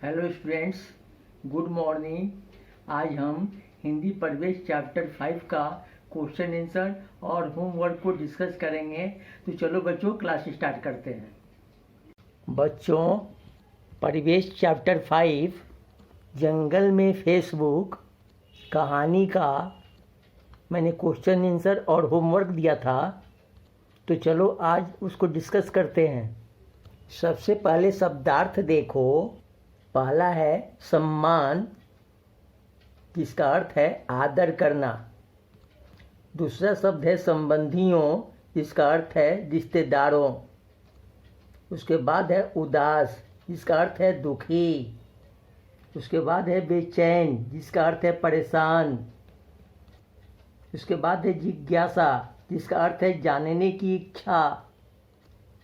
Hello students, good morning. आज हम हिंदी परिवेश चैप्टर 5 का क्वेश्चन आंसर और होमवर्क को डिस्कस करेंगे। तो चलो बच्चों, क्लास स्टार्ट करते हैं। बच्चों, परिवेश चैप्टर 5 जंगल में फेसबुक कहानी का मैंने क्वेश्चन आंसर और होमवर्क दिया था। तो चलो आज उसको डिस्कस करते हैं। सबसे पहले शब्दार्थ देखो। पहला है सम्मान, जिसका अर्थ है आदर करना। दूसरा शब्द है संबंधियों, जिसका अर्थ है रिश्तेदारों। उसके बाद है उदास, जिसका अर्थ है दुखी। उसके बाद है बेचैन, जिसका अर्थ है परेशान। उसके बाद है जिज्ञासा, जिसका अर्थ है जानने की इच्छा,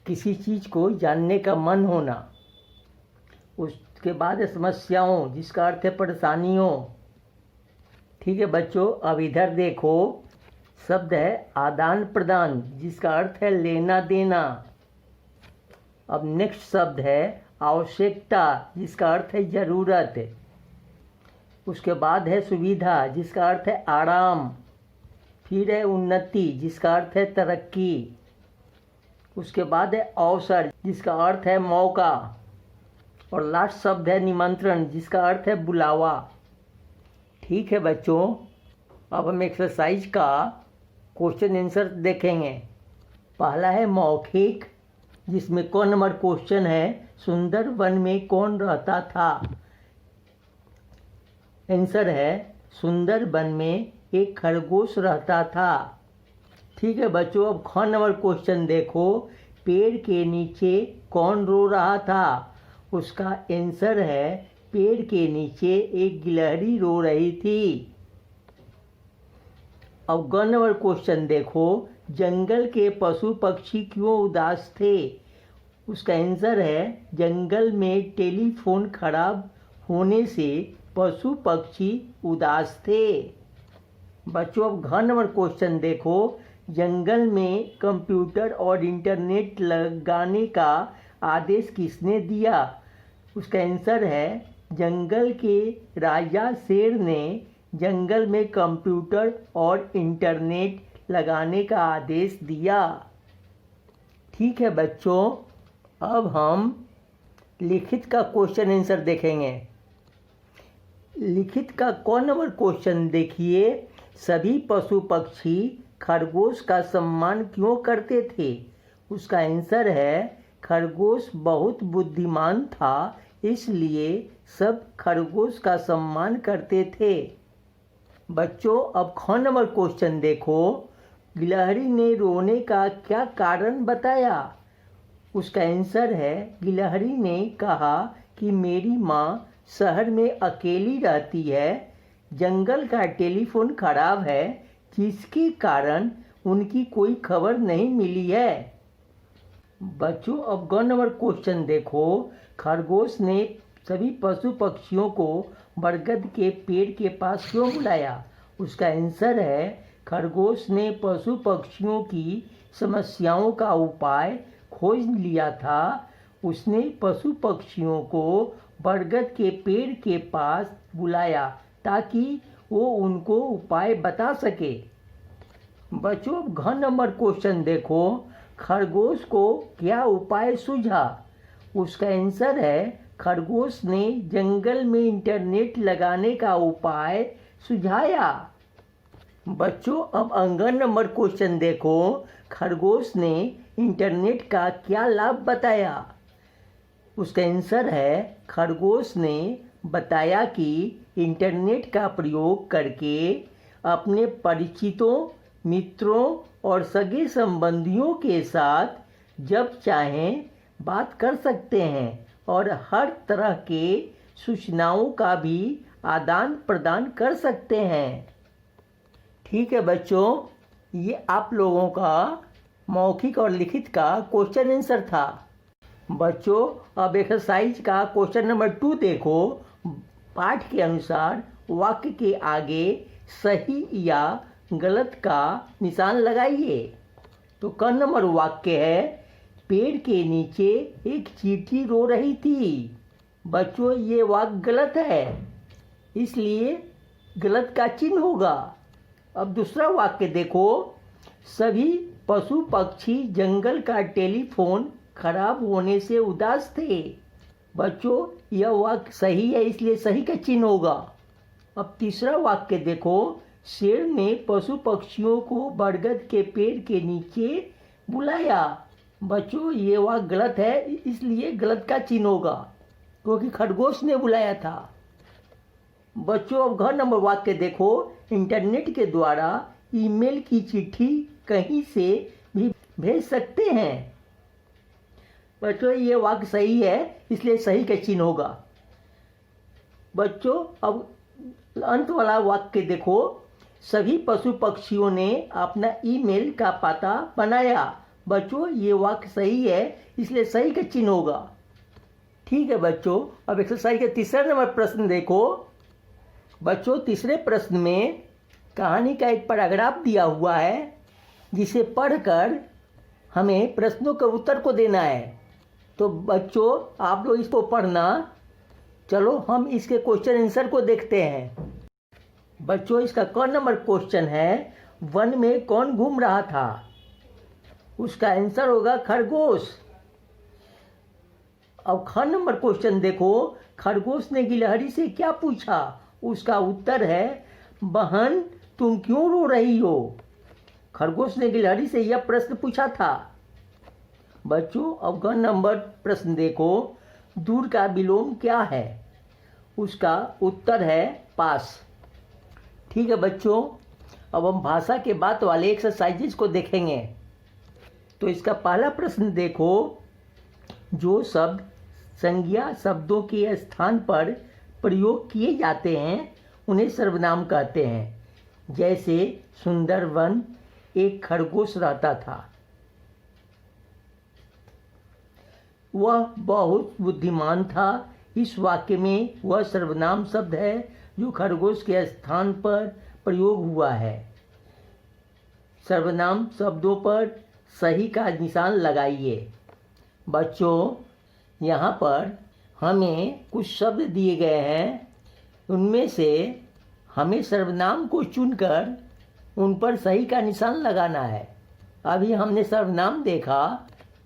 किसी चीज़ को जानने का मन होना। उसके बाद है समस्याओं, जिसका अर्थ है परेशानियों। ठीक है बच्चों, अब इधर देखो। शब्द है आदान प्रदान, जिसका अर्थ है लेना देना। अब नेक्स्ट शब्द है आवश्यकता, जिसका अर्थ है ज़रूरत। उसके बाद है सुविधा, जिसका अर्थ है आराम। फिर है उन्नति, जिसका अर्थ है तरक्की। उसके बाद है अवसर, जिसका अर्थ है मौका। और लास्ट शब्द है निमंत्रण, जिसका अर्थ है बुलावा। ठीक है बच्चों, अब हम एक्सरसाइज का क्वेश्चन आंसर देखेंगे। पहला है मौखिक, जिसमें कौन नंबर क्वेश्चन है सुंदर वन में कौन रहता था। आंसर है सुंदर वन में एक खरगोश रहता था। ठीक है बच्चों, अब ख नंबर क्वेश्चन देखो। पेड़ के नीचे कौन रो रहा था। उसका आंसर है पेड़ के नीचे एक गिलहरी रो रही थी। अब ग नंबर क्वेश्चन देखो। जंगल के पशु पक्षी क्यों उदास थे। उसका आंसर है जंगल में टेलीफोन खराब होने से पशु पक्षी उदास थे। बच्चों, अब घ नंबर क्वेश्चन देखो। जंगल में कंप्यूटर और इंटरनेट लगाने का आदेश किसने दिया। उसका आंसर है जंगल के राजा शेर ने जंगल में कंप्यूटर और इंटरनेट लगाने का आदेश दिया। ठीक है बच्चों, अब हम लिखित का क्वेश्चन आंसर देखेंगे। लिखित का कौन नंबर क्वेश्चन देखिए। सभी पशु पक्षी खरगोश का सम्मान क्यों करते थे। उसका आंसर है खरगोश बहुत बुद्धिमान था, इसलिए सब खरगोश का सम्मान करते थे। बच्चों, अब ख नंबर क्वेश्चन देखो। गिलहरी ने रोने का क्या कारण बताया। उसका आंसर है गिलहरी ने कहा कि मेरी माँ शहर में अकेली रहती है, जंगल का टेलीफोन खराब है, जिसके कारण उनकी कोई खबर नहीं मिली है। बच्चों, अब ग नंबर क्वेश्चन देखो। खरगोश ने सभी पशु पक्षियों को बरगद के पेड़ के पास क्यों बुलाया। उसका आंसर है खरगोश ने पशु पक्षियों की समस्याओं का उपाय खोज लिया था। उसने पशु पक्षियों को बरगद के पेड़ के पास बुलाया ताकि वो उनको उपाय बता सके। बच्चों, अब घ नंबर क्वेश्चन देखो। खरगोश को क्या उपाय सूझा। उसका आंसर है खरगोश ने जंगल में इंटरनेट लगाने का उपाय सुझाया। बच्चों, अब अंगन नंबर क्वेश्चन देखो। खरगोश ने इंटरनेट का क्या लाभ बताया। उसका आंसर है खरगोश ने बताया कि इंटरनेट का प्रयोग करके अपने परिचितों, मित्रों और सगे संबंधियों के साथ जब चाहें बात कर सकते हैं और हर तरह के सूचनाओं का भी आदान प्रदान कर सकते हैं। ठीक है बच्चों, ये आप लोगों का मौखिक और लिखित का क्वेश्चन आंसर था। बच्चों, अब एक्सरसाइज का क्वेश्चन नंबर 2 देखो। पाठ के अनुसार वाक्य के आगे सही या गलत का निशान लगाइए। तो क नंबर वाक्य है पेड़ के नीचे एक चींटी रो रही थी। बच्चों ये वाक्य गलत है, इसलिए गलत का चिन्ह होगा। अब दूसरा वाक्य देखो, सभी पशु पक्षी जंगल का टेलीफोन खराब होने से उदास थे। बच्चों यह वाक्य सही है, इसलिए सही का चिन्ह होगा। अब तीसरा वाक्य देखो, शेर ने पशु पक्षियों को बरगद के पेड़ के नीचे बुलाया। बच्चों ये वाक्य गलत है, इसलिए गलत का चिन्ह होगा, क्योंकि खरगोश ने बुलाया था। बच्चों अब घ नंबर वाक्य देखो, इंटरनेट के द्वारा ईमेल की चिट्ठी कहीं से भी भेज सकते हैं। बच्चों ये वाक्य सही है, इसलिए सही का चिन्ह होगा। बच्चों अब अंत वाला वाक्य देखो, सभी पशु पक्षियों ने अपना ईमेल का पता बनाया। बच्चों ये वाक्य सही है, इसलिए सही का चिन्ह होगा। ठीक है बच्चों, अब एक्सरसाइज का तीसरा नंबर प्रश्न देखो। बच्चों तीसरे प्रश्न में कहानी का एक पैराग्राफ दिया हुआ है, जिसे पढ़कर हमें प्रश्नों के उत्तर को देना है। तो बच्चों आप लोग इसको पढ़ना। चलो हम इसके क्वेश्चन आंसर को देखते हैं। बच्चों इसका क नंबर क्वेश्चन है, वन में कौन घूम रहा था? उसका आंसर होगा खरगोश। अब ख नंबर क्वेश्चन देखो, खरगोश ने गिलहरी से क्या पूछा? उसका उत्तर है, बहन तुम क्यों रो रही हो? खरगोश ने गिलहरी से यह प्रश्न पूछा था। बच्चों अब ग नंबर प्रश्न देखो, दूर का विलोम क्या है? उसका उत्तर है पास। ठीक है बच्चों, अब हम भाषा के बाद वाले एक्सरसाइजेज को देखेंगे। तो इसका पहला प्रश्न देखो, जो शब्द संज्ञा शब्दों के स्थान पर प्रयोग किए जाते हैं उन्हें सर्वनाम कहते हैं। जैसे सुंदर वन, एक खरगोश रहता था। वह बहुत बुद्धिमान था। इस वाक्य में वह सर्वनाम शब्द है जो खरगोश के स्थान पर प्रयोग हुआ है। सर्वनाम शब्दों पर सही का निशान लगाइए। बच्चों यहाँ पर हमें कुछ शब्द दिए गए हैं, उनमें से हमें सर्वनाम को चुनकर उन पर सही का निशान लगाना है। अभी हमने सर्वनाम देखा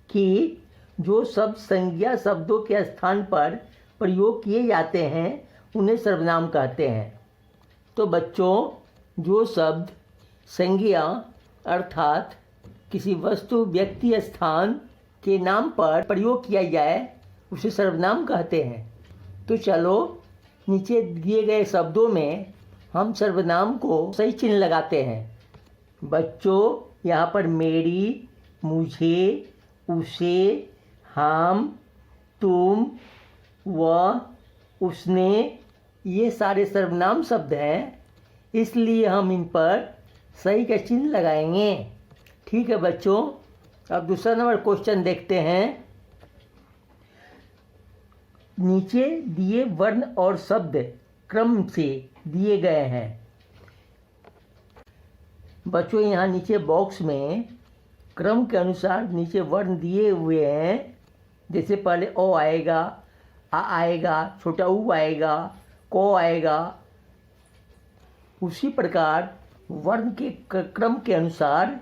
कि जो शब्द संज्ञा शब्दों के स्थान पर प्रयोग किए जाते हैं उन्हें सर्वनाम कहते हैं। तो बच्चों जो शब्द संज्ञा अर्थात किसी वस्तु व्यक्ति स्थान के नाम पर प्रयोग किया जाए उसे सर्वनाम कहते हैं। तो चलो नीचे दिए गए शब्दों में हम सर्वनाम को सही चिन्ह लगाते हैं। बच्चों यहाँ पर मेरी, मुझे, उसे, हम, तुम, वह, उसने, ये सारे सर्वनाम शब्द हैं, इसलिए हम इन पर सही का चिन्ह लगाएंगे। ठीक है बच्चों, अब दूसरा नंबर क्वेश्चन देखते हैं। नीचे दिए वर्ण और शब्द क्रम से दिए गए हैं। बच्चों यहाँ नीचे बॉक्स में क्रम के अनुसार नीचे वर्ण दिए हुए हैं। जैसे पहले ओ आएगा, आ आएगा, छोटा ऊ आएगा, को आएगा। उसी प्रकार वर्ण के क्रम के अनुसार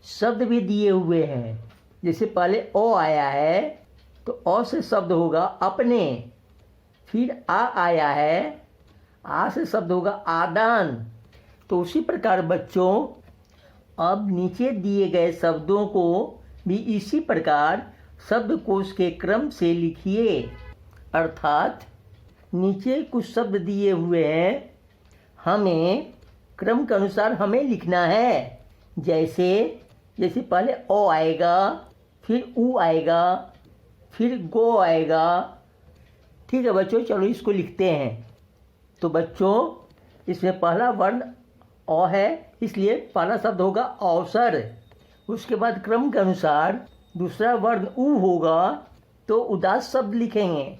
शब्द भी दिए हुए हैं। जैसे पहले ओ आया है तो ओ से शब्द होगा अपने, फिर आ आया है, आ से शब्द होगा आदान। तो उसी प्रकार बच्चों अब नीचे दिए गए शब्दों को भी इसी प्रकार शब्दकोश के क्रम से लिखिए। अर्थात नीचे कुछ शब्द दिए हुए हैं, हमें क्रम के अनुसार हमें लिखना है। जैसे पहले ओ आएगा, फिर ऊ आएगा, फिर गो आएगा। ठीक है बच्चों, चलो इसको लिखते हैं। तो बच्चों इसमें पहला वर्ण ओ है, इसलिए पहला शब्द होगा अवसर। उसके बाद क्रम के अनुसार दूसरा वर्ण ऊ होगा तो उदास शब्द लिखेंगे।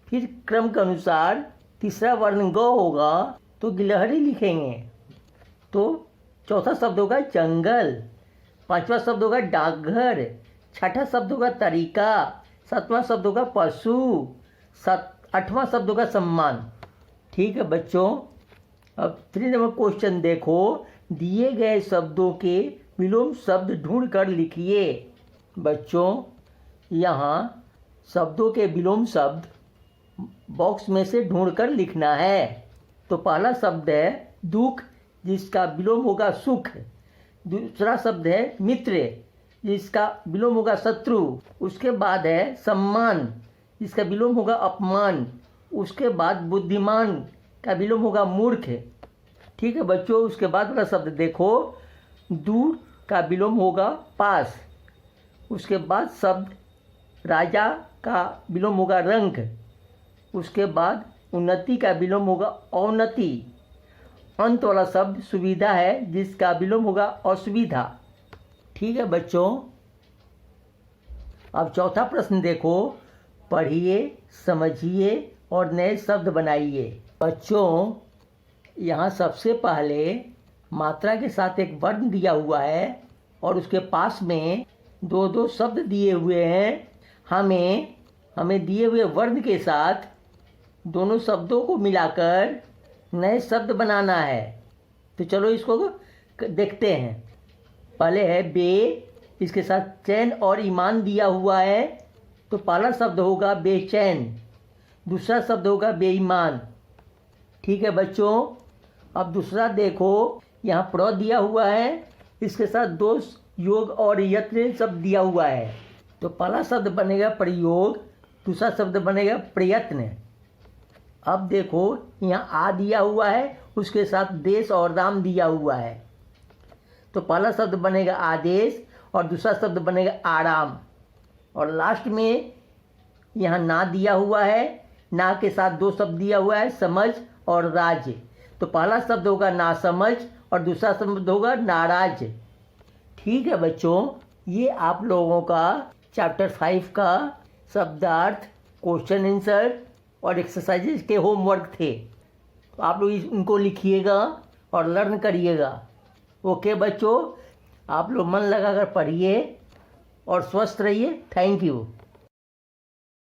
फिर क्रम के अनुसार तीसरा वर्ण ग होगा तो गिलहरी लिखेंगे। तो चौथा शब्द होगा जंगल, पांचवा शब्द होगा डाकघर, छठा शब्द होगा तरीका, सातवां शब्द होगा पशु, 8वां शब्द होगा सम्मान। ठीक है बच्चों, अब 3 नंबर क्वेश्चन देखो, दिए गए शब्दों के विलोम शब्द ढूंढ कर लिखिए। बच्चों यहाँ शब्दों के विलोम शब्द बॉक्स में से ढूंढ कर लिखना है। तो पहला शब्द है दुख, जिसका विलोम होगा सुख। दूसरा शब्द है मित्र, जिसका विलोम होगा शत्रु। उसके बाद है सम्मान, जिसका विलोम होगा अपमान। उसके बाद बुद्धिमान का विलोम होगा मूर्ख। ठीक है बच्चों, उसके बाद वाला शब्द देखो, दूर का विलोम होगा पास। उसके बाद शब्द राजा का विलोम होगा रंक। उसके बाद उन्नति का विलोम होगा अवनति। अंत वाला शब्द सुविधा है, जिसका विलोम होगा असुविधा। ठीक है बच्चों, अब चौथा प्रश्न देखो, पढ़िए, समझिए और नए शब्द बनाइए। बच्चों यहाँ सबसे पहले मात्रा के साथ एक वर्ण दिया हुआ है और उसके पास में 2 शब्द दिए हुए हैं। हमें दिए हुए वर्ण के साथ दोनों शब्दों को मिलाकर नए शब्द बनाना है। तो चलो इसको देखते हैं। पहले है बे, इसके साथ चैन और ईमान दिया हुआ है, तो पहला शब्द होगा बेचैन, दूसरा शब्द होगा बेईमान। ठीक है बच्चों, अब दूसरा देखो, यहाँ प्र दिया हुआ है, इसके साथ 2 योग और यत्न शब्द दिया हुआ है। तो पहला शब्द बनेगा प्रयोग, दूसरा शब्द बनेगा प्रयत्न। अब देखो यहाँ आ दिया हुआ है, उसके साथ देश और दाम दिया हुआ है। तो पहला शब्द बनेगा आदेश और दूसरा शब्द बनेगा आराम। और लास्ट में यहाँ ना दिया हुआ है, ना के साथ 2 शब्द दिया हुआ है, समझ और राज। तो पहला शब्द होगा ना समझ और दूसरा शब्द होगा नाराज। ठीक है बच्चों, ये आप लोगों का चैप्टर 5 का शब्दार्थ, क्वेश्चन आंसर और एक्सरसाइजेज के होमवर्क थे। तो आप लोग इनको लिखिएगा और लर्न करिएगा। ओके बच्चों, आप लोग मन लगाकर पढ़िए और स्वस्थ रहिए। Thank you.